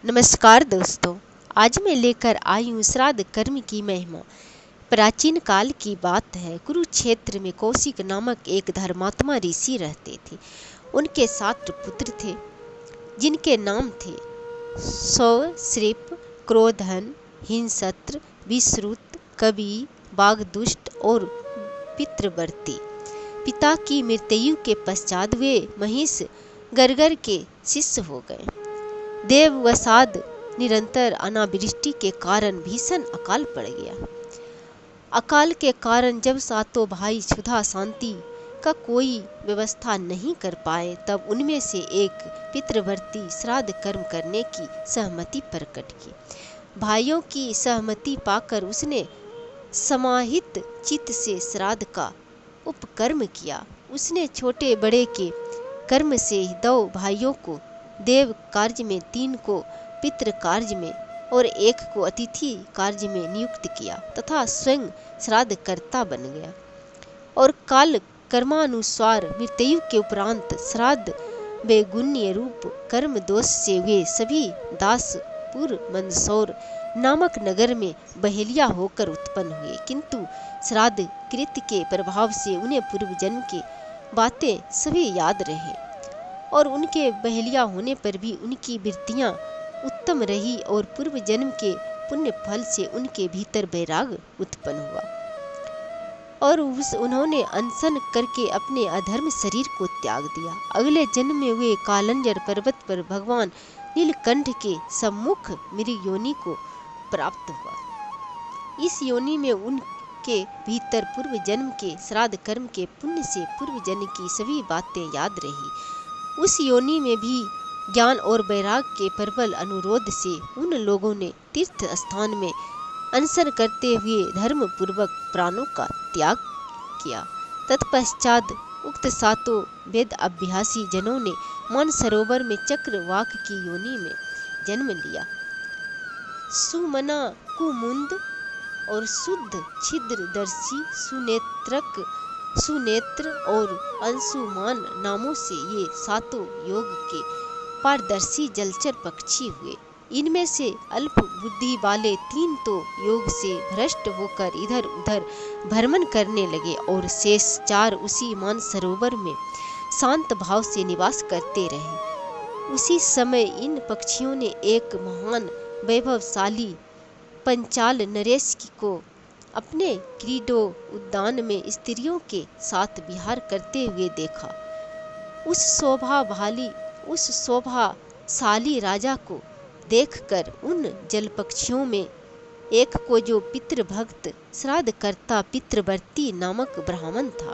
नमस्कार दोस्तों, आज मैं लेकर आई हूँ श्राद्ध कर्म की महिमा। प्राचीन काल की बात है। कुरुक्षेत्र में कौशिक नामक एक धर्मात्मा ऋषि रहते थे। उनके 7 पुत्र थे, जिनके नाम थे सौश्रिप, क्रोधन, हिंसत्र, विश्रुत, कवि, बागदुष्ट और पितृवर्ती। पिता की मृत्यु के पश्चात वे महिष गर्गर के शिष्य हो गए। देववसाद निरंतर अनावृष्टि के कारण भीषण अकाल पड़ गया। अकाल के कारण जब 7 भाई क्षुधा शांति का कोई व्यवस्था नहीं कर पाए, तब उनमें से एक पितृवर्ती श्राद्ध कर्म करने की सहमति प्रकट की। भाइयों की सहमति पाकर उसने समाहित चित्त से श्राद्ध का उपकर्म किया। उसने छोटे बड़े के कर्म से 2 भाइयों को देव कार्य में, 3 को पितृ कार्य में और 1 को अतिथि कार्य में नियुक्त किया तथा स्वयं श्राद्ध कर्ता बन गया। और काल कर्मानुसार मृत्यु के उपरांत श्राद्ध बेगुण्य रूप कर्म दोष से वे सभी दासपुर मंदसौर नामक नगर में बहेलिया होकर उत्पन्न हुए। किंतु श्राद्ध कृत्य के प्रभाव से उन्हें पूर्व जन्म की बातें सभी याद रहे और उनके बहेलिया होने पर भी उनकी वृत्तियां उत्तम रही और पूर्व जन्म के पुण्य फल से उनके भीतर वैराग उत्पन्न हुआ और उन्होंने अनशन करके अपने अधर्म शरीर को त्याग दिया। अगले जन्म में वे कालंजर पर्वत पर भगवान नीलकंठ के सम्मुख मृग योनि को प्राप्त हुआ। इस योनि में उनके भीतर पूर्व जन्म के श्राद्ध कर्म के पुण्य से पूर्व जन्म की सभी बातें याद रही। उस योनि में भी ज्ञान और वैराग के प्रबल अनुरोध से उन लोगों ने तीर्थ स्थान में अनशन करते हुए धर्म पूर्वक प्राणों का त्याग किया। तत्पश्चात उक्त 7 वेद अभ्यासी जनों ने मानसरोवर में चक्रवाक की योनि में जन्म लिया। सुमना, कुमुंद और शुद्ध छिद्रदर्शी, सुनेत्रक, सुनेत्र और अंशुमान नामों से ये 7 योग के पारदर्शी जलचर पक्षी हुए। इनमें से अल्प बुद्धि वाले 3 तो योग से भ्रष्ट होकर इधर उधर भ्रमण करने लगे और शेष 4 उसी मानसरोवर में शांत भाव से निवास करते रहे। उसी समय इन पक्षियों ने एक महान वैभवशाली पंचाल नरेश को अपने क्रीडो उद्यान में स्त्रियों के साथ विहार करते हुए देखा। उस शोभाशाली राजा को देखकर उन जलपक्षियों में एक को, जो पितृभक्त श्राद्धकर्ता पितृवर्ती नामक ब्राह्मण था,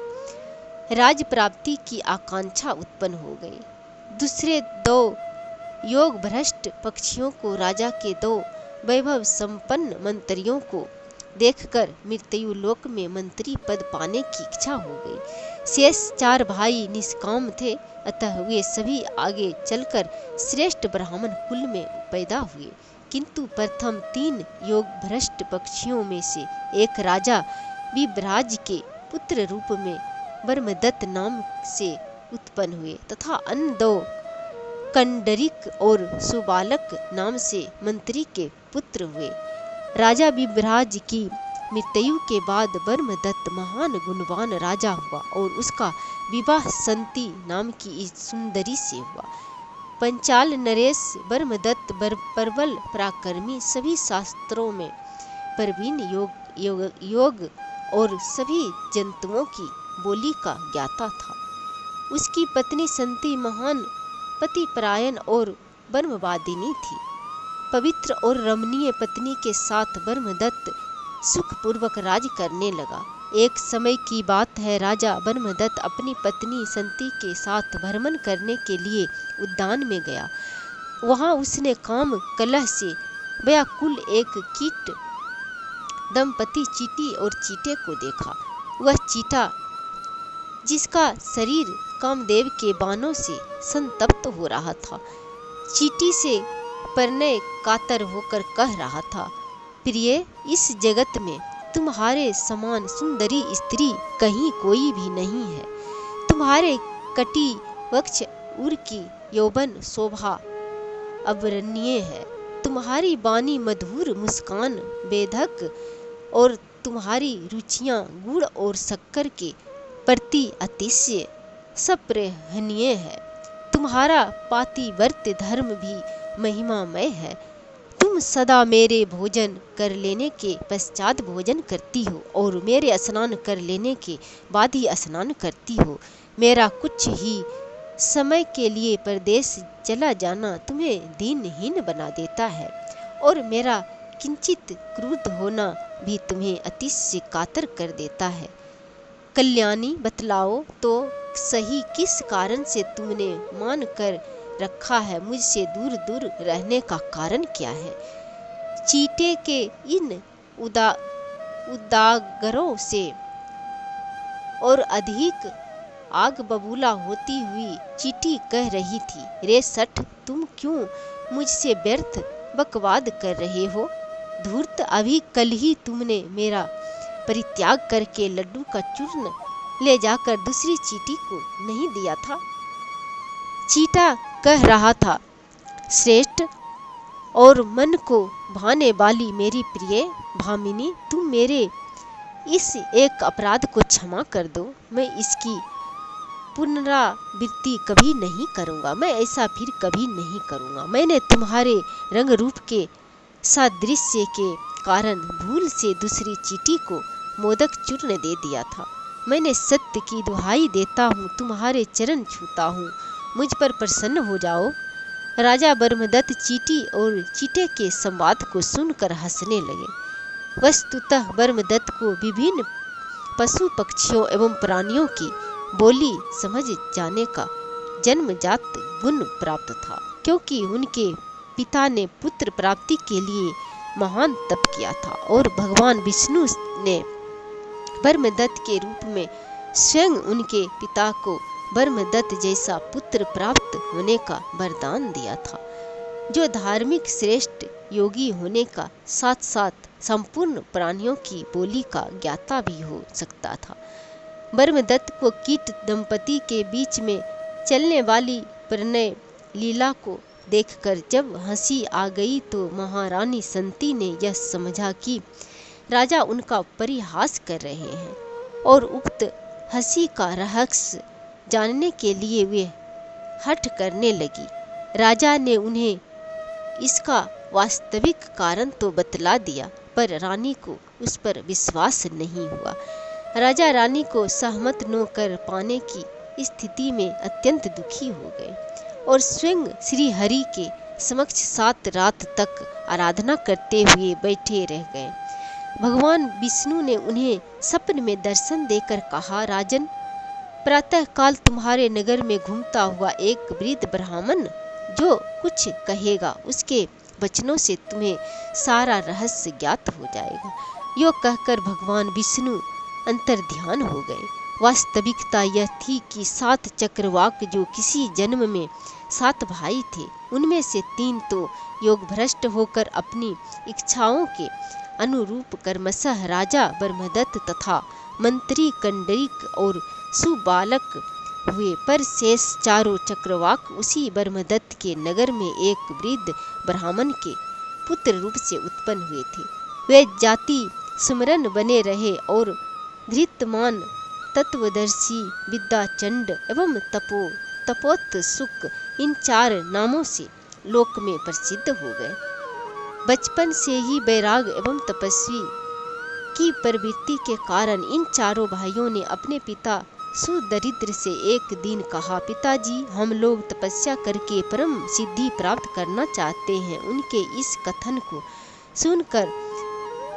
राज प्राप्ति की आकांक्षा उत्पन्न हो गई। दूसरे 2 योग भ्रष्ट पक्षियों को राजा के 2 वैभव संपन्न मंत्रियों को देखकर मृत्यु लोक में मंत्री पद पाने की इच्छा हो गई। शेष 4 भाई निष्काम थे, अतः वे सभी आगे चलकर श्रेष्ठ ब्राह्मण कुल में पैदा हुए। किंतु प्रथम 3 योग भ्रष्ट पक्षियों में से एक राजा विभ्राज के पुत्र रूप में ब्रह्मदत्त नाम से उत्पन्न हुए तथा अन्य 2 कंडरिक और सुबालक नाम से मंत्री के पुत्र हुए। राजा विभ्राज की मृत्यु के बाद ब्रह्मदत्त महान गुणवान राजा हुआ और उसका विवाह संति नाम की सुंदरी से हुआ। पंचाल नरेश ब्रह्मदत्त प्रबल पराक्रमी, सभी शास्त्रों में प्रवीण, योग और सभी जंतुओं की बोली का ज्ञाता था। उसकी पत्नी संति महान पतिपरायण और ब्रह्मवादिनी थी। पवित्र और रमणीय पत्नी के साथ ब्रह्मदत्त सुखपूर्वक राज करने लगा। एक समय की बात है, राजा ब्रह्मदत्त अपनी पत्नी संति के साथ भ्रमण करने के लिए उद्यान में गया। वहां उसने काम कलह से व्याकुल एक कीट दंपति चींटी और चींटे को देखा। वह चींटा, जिसका शरीर कामदेव के बाणों से संतप्त हो रहा था, चींटी से परने कातर होकर कह रहा था, प्रिय, इस जगत में तुम्हारे समान सुंदरी स्त्री कहीं कोई भी नहीं है। तुम्हारे कटी वक्ष उर की यौवन शोभा अवर्णनीय है। तुम्हारी बानी मधुर मुस्कान बेधक और तुम्हारी रुचियां गुड़ और शक्कर के प्रति अतिशय सप्रहनीय है। तुम्हारा पातिव्रत्य धर्म भी महिमामय है। तुम सदा मेरे भोजन कर लेने के पश्चात भोजन करती हो और मेरे स्नान कर लेने के बाद ही स्नान करती हो। मेरा कुछ ही समय के लिए परदेश चला जाना तुम्हें दीनहीन बना देता है और मेरा किंचित क्रुद्ध होना भी तुम्हें अतिशय कातर कर देता है। कल्याणी, बतलाओ तो सही किस कारण से तुमने मान कर रखा है मुझसे दूर दूर रहने का कारण क्या है। चींटे के इन उदागरों से और अधिक आग बबूला होती हुई चींटी कह रही थी, रे सठ, तुम क्यों मुझसे व्यर्थ बकवाद कर रहे हो। धूर्त, अभी कल ही तुमने मेरा परित्याग करके लड्डू का चूर्ण ले जाकर दूसरी चींटी को नहीं दिया था। चींटा कह रहा था, श्रेष्ठ और मन को भाने वाली मेरी प्रिय भामिनी, तुम मेरे इस एक अपराध को क्षमा कर दो। मैं इसकी पुनरावृत्ति कभी नहीं करूँगा। मैं ऐसा फिर कभी नहीं करूँगा। मैंने तुम्हारे रंग रूप के सादृश्य के कारण भूल से दूसरी चींटी को मोदक चूर्ण दे दिया था। मैंने सत्य की दुहाई देता हूँ, तुम्हारे चरण छूता हूँ, मुझ पर प्रसन्न हो जाओ। राजा ब्रह्मदत्त चींटी और चींटे के संवाद को सुनकर हंसने लगे। वस्तुतः ब्रह्मदत्त को विभिन्न पशु पक्षियों एवं प्राणियों की बोली समझ जाने का जन्मजात गुण प्राप्त था, क्योंकि उनके पिता ने पुत्र प्राप्ति के लिए महान तप किया था और भगवान विष्णु ने ब्रह्मदत्त के रूप में स्वयं उनके पिता को ब्रह्मदत्त जैसा पुत्र प्राप्त होने का वरदान दिया था, जो धार्मिक श्रेष्ठ योगी होने का साथ साथ संपूर्ण प्राणियों की बोली का ज्ञाता भी हो सकता था। ब्रह्मदत्त को कीट दंपति के बीच में चलने वाली प्रणय लीला को देखकर जब हंसी आ गई तो महारानी संती ने यह समझा कि राजा उनका परिहास कर रहे हैं और उक्त हंसी का रहस्य जानने के लिए वे हठ करने लगी। राजा ने उन्हें इसका वास्तविक कारण तो बतला दिया, पर रानी को उस पर विश्वास नहीं हुआ। राजा रानी को सहमत न कर पाने की स्थिति में अत्यंत दुखी हो गए और स्वयं श्री हरि के समक्ष 7 रात तक आराधना करते हुए बैठे रह गए। भगवान विष्णु ने उन्हें सपने में दर्शन देकर कहा, राजन, प्रातः काल तुम्हारे नगर में घूमता हुआ एक वृद्ध ब्राह्मण जो कुछ कहेगा उसके वचनों से तुम्हें सारा रहस्य ज्ञात हो जाएगा। यो कहकर भगवान विष्णु अंतर्ध्यान हो गए। वास्तविकता यह थी कि 7 चक्रवाक जो किसी जन्म में 7 भाई थे, उनमें से 3 तो योग भ्रष्ट होकर अपनी इच्छाओं के अनुरूप कर्मशः राजा ब्रह्मदत्त तथा मंत्री कंडरीक और सुबालक हुए, पर शेष 4 चक्रवाक उसी ब्रह्मदत्त के नगर में एक वृद्ध ब्राह्मण के पुत्र रूप से उत्पन्न हुए थे। वे जाति सुमरन बने रहे और धृतमान, तत्वदर्शी, विद्याचंड एवं तपोत सुक इन 4 नामों से लोक में प्रसिद्ध हो गए। बचपन से ही वैराग एवं तपस्वी की प्रवृत्ति के कारण इन 4 भाइयों ने अपने पिता सुदरिद्र से एक दिन कहा, पिताजी, हम लोग तपस्या करके परम सिद्धि प्राप्त करना चाहते हैं। उनके इस कथन को सुनकर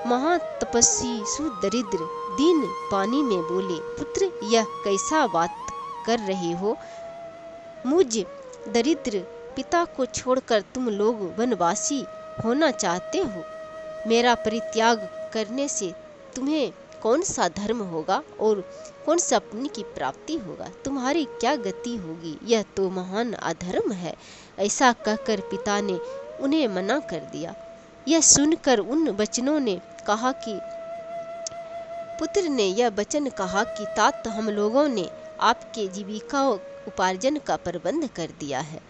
महातपस्वी सुदरिद्र दीन पानी में बोले, पुत्र, यह कैसा बात कर रहे हो। मुझ दरिद्र पिता को छोड़कर तुम लोग वनवासी होना चाहते हो। मेरा परित्याग करने से तुम्हें कौन सा धर्म होगा और कौन सा पुण्य की प्राप्ति होगा। तुम्हारी क्या गति होगी, यह तो महान अधर्म है। ऐसा कहकर पिता ने उन्हें मना कर दिया। यह सुनकर उन बचनों ने कहा कि पुत्र ने यह वचन कहा कि तात, हम लोगों ने आपके जीविका उपार्जन का प्रबंध कर दिया है।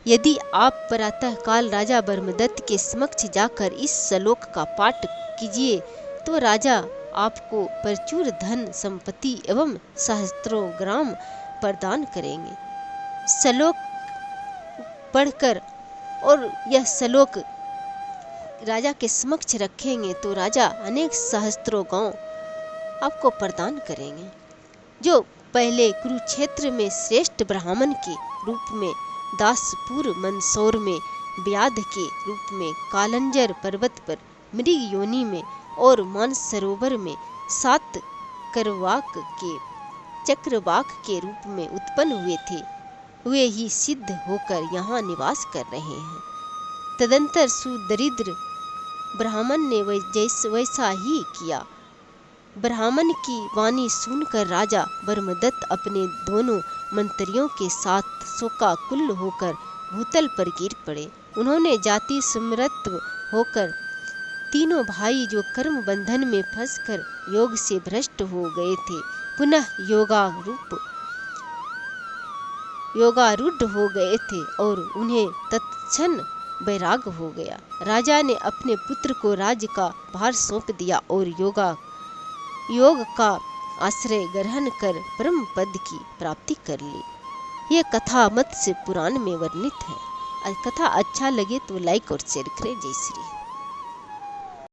यदि आप प्रातः काल राजा ब्रह्मदत्त के समक्ष जाकर इस श्लोक का पाठ कीजिए तो राजा आपको प्रचुर धन संपत्ति एवं सहस्त्रों ग्राम प्रदान करेंगे। श्लोक पढ़कर और यह श्लोक राजा के समक्ष रखेंगे तो राजा अनेक सहस्त्रों गांव आपको प्रदान करेंगे। जो पहले कुरुक्षेत्र में श्रेष्ठ ब्राह्मण के रूप में, दासपुर मंदसौर में व्याध के रूप में, कालंजर पर्वत पर मृग योनि में और मानसरोवर में सातकरवाक के चक्रवाक के रूप में उत्पन्न हुए थे, वे ही सिद्ध होकर यहाँ निवास कर रहे हैं। तदंतर सुदरिद्र ब्राह्मण ने वैसा ही किया। ब्राह्मण की वाणी सुनकर राजा ब्रह्मदत्त अपने दोनों मंत्रियों के साथ शोकाकुल होकर भूतल पर गिर पड़े। उन्होंने जाति समृत होकर तीनों भाई जो कर्म बंधन में फंसकर योग से भ्रष्ट हो गए थे, पुनः योगारूढ़ हो गए थे और उन्हें तत्क्षण वैराग्य हो गया। राजा ने अपने पुत्र को राज्य का भार सौंप दिया और योग का आश्रय ग्रहण कर परम पद की प्राप्ति कर ली। यह कथा मत्स्य पुराण में वर्णित है। कथा अच्छा लगे तो लाइक और शेयर करें। जय श्री।